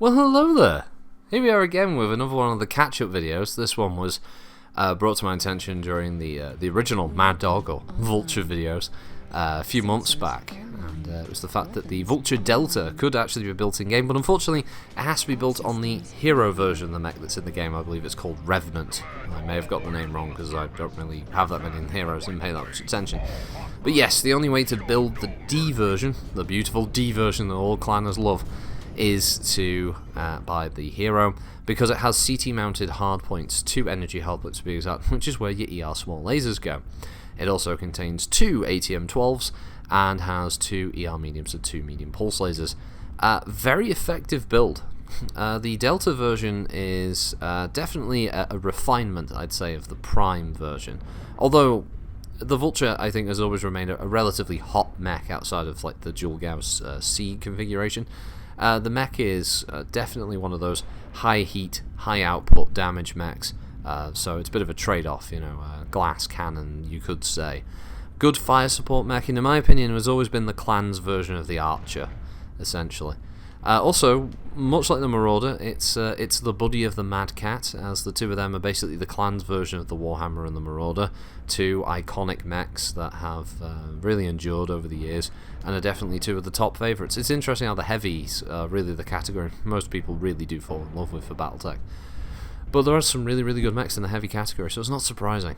Well, hello there. Here we are again with another one of the catch-up videos. This one was brought to my attention during the original Mad Dog or Vulture videos a few months back, and it was the fact that the Vulture Delta could actually be built in-game, but unfortunately it has to be built on the hero version of the mech that's in the game. I believe it's called Revenant. I may have got the name wrong because I don't really have that many heroes and pay that much attention. But yes, the only way to build the D version, the beautiful D version that all clanners love, is to buy the hero, because it has CT mounted hardpoints, 2 energy hardpoints to be exact, which is where your ER small lasers go. It also contains 2 ATM-12s and has 2 ER mediums and 2 medium pulse lasers. Very effective build. The Delta version is definitely a refinement, I'd say, of the Prime version, although the Vulture, I think, has always remained a relatively hot mech outside of like the dual Gauss C configuration. The mech is definitely one of those high heat, high output damage mechs, so it's a bit of a trade-off, you know, glass cannon, you could say. Good fire support mech, and in my opinion, has always been the clan's version of the Archer, essentially. Also, much like the Marauder, it's the buddy of the Mad Cat, as the two of them are basically the clan's version of the Warhammer and the Marauder, 2 iconic mechs that have really endured over the years, and are definitely 2 of the top favourites. It's interesting how the heavies are really the category most people really do fall in love with for Battletech. But there are some really, really good mechs in the heavy category, so it's not surprising.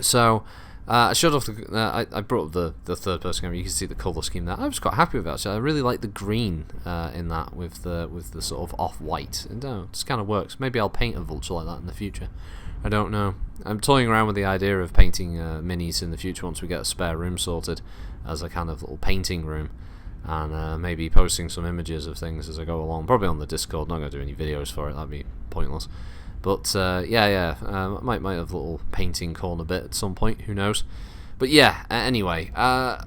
So, I showed off I brought up the third person camera. You can see the colour scheme there. I was quite happy with it, actually. I really like the green in that with the sort of off-white. And it just kind of works. Maybe I'll paint a Vulture like that in the future. I don't know. I'm toying around with the idea of painting minis in the future once we get a spare room sorted as a kind of little painting room. And maybe posting some images of things as I go along. Probably on the Discord. Not going to do any videos for it. That'd be pointless. But might have a little painting corner bit at some point, who knows. But yeah, anyway, now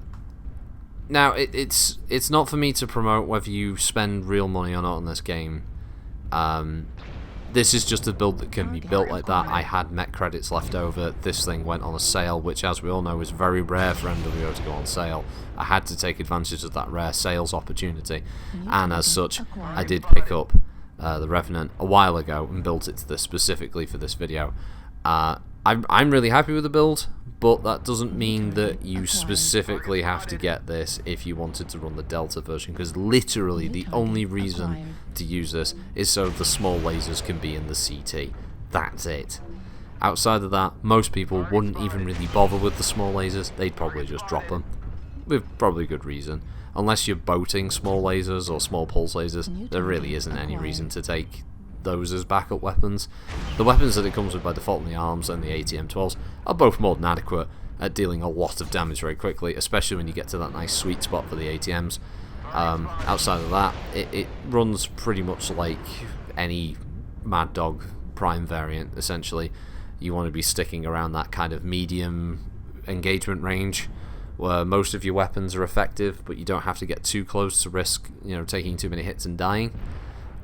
it's not for me to promote whether you spend real money or not on this game. This is just a build that can be built like that. I had mech credits left over. This thing went on a sale, which, as we all know, is very rare for MWO to go on sale. I had to take advantage of that rare sales opportunity, and as such, I did pick up the Revenant a while ago and built it to this specifically for this video. I'm really happy with the build, but that doesn't mean that you specifically have to get this if you wanted to run the Delta version, because literally the only reason to use this is so the small lasers can be in the CT. That's it. Outside of that, most people wouldn't even really bother with the small lasers. They'd probably just drop them, with probably good reason. Unless you're boating small lasers or small pulse lasers, there really isn't any reason to take those as backup weapons. The weapons that it comes with by default in the arms and the ATM-12s are both more than adequate at dealing a lot of damage very quickly, especially when you get to that nice sweet spot for the ATMs. Outside of that, it runs pretty much like any Mad Dog Prime variant, essentially. You want to be sticking around that kind of medium engagement range, where most of your weapons are effective, but you don't have to get too close to risk, you know, taking too many hits and dying.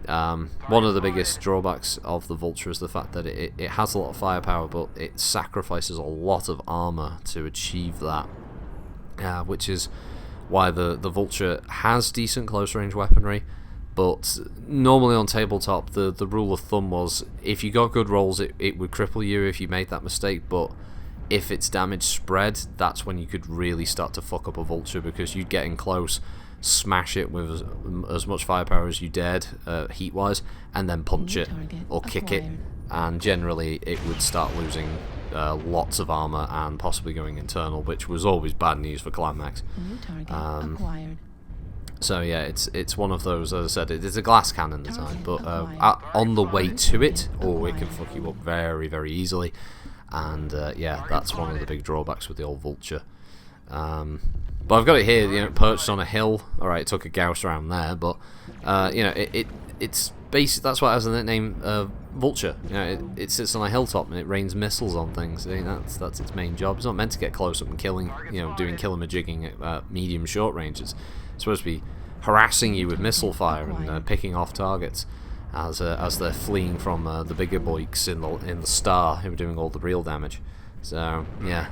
One of the biggest drawbacks of the Vulture is the fact that it has a lot of firepower, but it sacrifices a lot of armor to achieve that, which is why the Vulture has decent close-range weaponry, but normally on tabletop, the rule of thumb was if you got good rolls, it would cripple you if you made that mistake, but if its damage spread, that's when you could really start to fuck up a Vulture, because you'd get in close, smash it with as much firepower as you dared, heat-wise, and then punch it or kick it, and generally it would start losing lots of armor and possibly going internal, which was always bad news for clan mechs. So yeah, it's one of those, as I said, it's a glass cannon design, but on the way to it, it can fuck you up very, very easily. And yeah, that's one of the big drawbacks with the old Vulture. But I've got it here, you know, perched on a hill. Alright, it took a Gauss around there, but you know, it's basic. That's why it has the nickname Vulture. You know, it sits on a hilltop and it rains missiles on things. I mean, that's its main job. It's not meant to get close up and killing, you know, doing kill-em-a-jigging at medium short range. It's supposed to be harassing you with missile fire and picking off targets as they're fleeing from the bigger boiks in the star who are doing all the real damage. So yeah,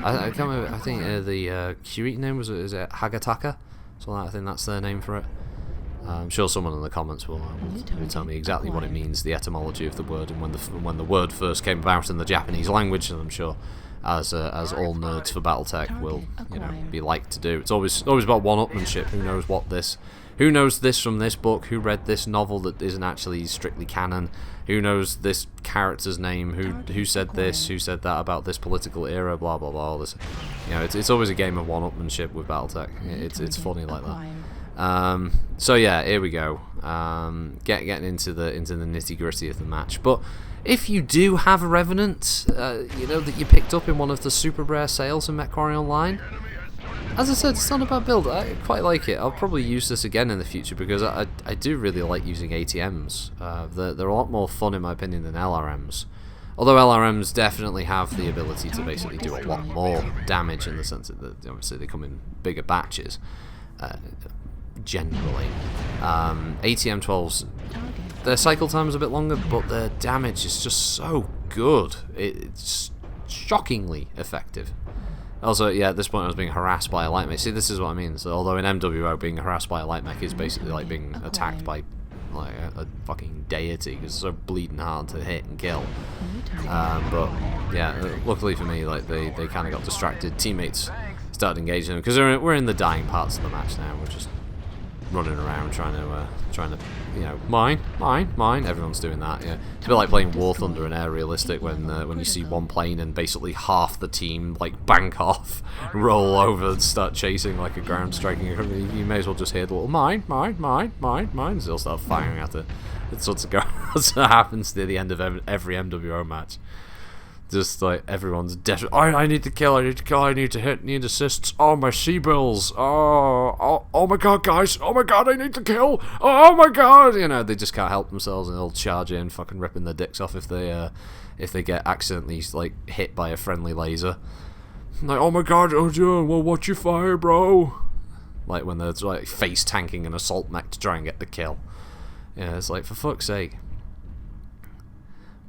I can't remember. I think the Curate name is it Hagataka? So I think that's their name for it. I'm sure someone in the comments will tell me exactly what it means, the etymology of the word, and when the word first came about in the Japanese language. And I'm sure, as all nerds for BattleTech will be like to do, it's always about one-upmanship. Who knows this from this book? Who read this novel that isn't actually strictly canon? Who knows this character's name? Who said this? Who said that about this political era? Blah blah blah. All this, it's always a game of one-upmanship with BattleTech. It's funny like that. So yeah, here we go. Getting into the nitty-gritty of the match. But if you do have a Revenant, that you picked up in one of the super rare sales in MechWarrior Online, as I said, it's not a bad build. I quite like it. I'll probably use this again in the future because I do really like using ATMs. They're a lot more fun in my opinion than LRMs. Although LRMs definitely have the ability to basically do a lot more damage in the sense that obviously they come in bigger batches. Generally, ATM 12s, their cycle time is a bit longer, but their damage is just so good. It's shockingly effective. Also, yeah, at this point I was being harassed by a light mech. See, this is what I mean. So, although in MWO being harassed by a light mech is basically like being attacked by like a fucking deity because it's so bleeding hard to hit and kill. But yeah, luckily for me, like they kind of got distracted. Teammates started engaging them because we're in the dying parts of the match now. We're just running around trying to mine. Everyone's doing that. Yeah, it's a bit like playing War Thunder in Air Realistic when you see one plane and basically half the team like bank off, roll over and start chasing like a ground striking. You may as well just hear the little mine. And they'll start firing at it. It's what happens near the end of every MWO match. Just like everyone's desperate. I need to kill. I need to hit. Need assists. Oh my C-bills. Oh my god, guys. Oh my god, I need to kill. Oh my god. They just can't help themselves and they'll charge in, fucking ripping their dicks off if they get accidentally like hit by a friendly laser. Like, oh my god, John, well watch your fire, bro. Like when they're like face tanking an assault mech to try and get the kill. Yeah, it's like for fuck's sake.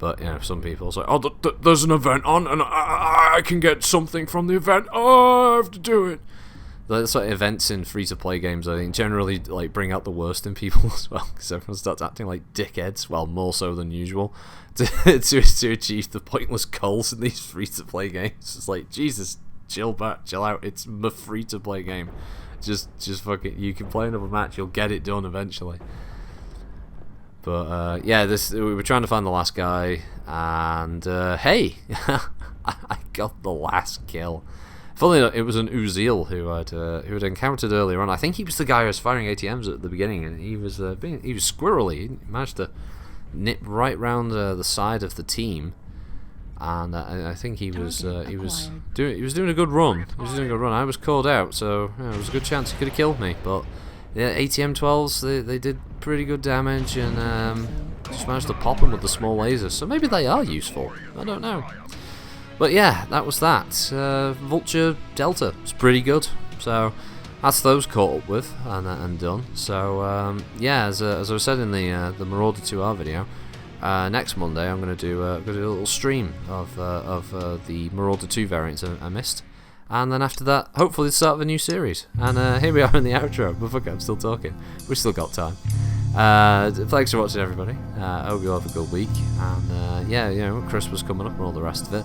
But some people say, "Oh, there's an event on, and I can get something from the event. Oh, I have to do it." That's like events in free-to-play games. I think generally like bring out the worst in people as well, because everyone starts acting like dickheads. Well, more so than usual, to achieve the pointless goals in these free-to-play games. It's like, Jesus, chill out. It's a free-to-play game. Just fucking. You can play another match. You'll get it done eventually. But yeah, we were trying to find the last guy, and hey, I got the last kill. Funnily enough, it was an Uzil who I'd encountered earlier on. I think he was the guy who was firing ATMs at the beginning, and he was squirrely. He managed to nip right round the side of the team, and I think he was doing a good run. I was called out, so it was a good chance he could have killed me, but. Yeah, ATM 12s, they did pretty good damage and just managed to pop them with the small lasers, so maybe they are useful. I don't know. But yeah, that was that. Vulture Delta was pretty good, so that's those caught up with and done. So yeah, as I said in the Marauder 2R video, next Monday I'm going to do a little stream of the Marauder 2 variants I missed. And then after that, hopefully the start of a new series. And here we are in the outro. But fuck it, I'm still talking. We've still got time. Thanks for watching, everybody. I hope you all have a good week. And yeah, Christmas coming up and all the rest of it.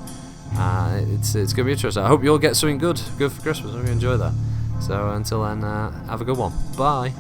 It's going to be interesting. I hope you all get something good for Christmas. I hope you enjoy that. So until then, have a good one. Bye.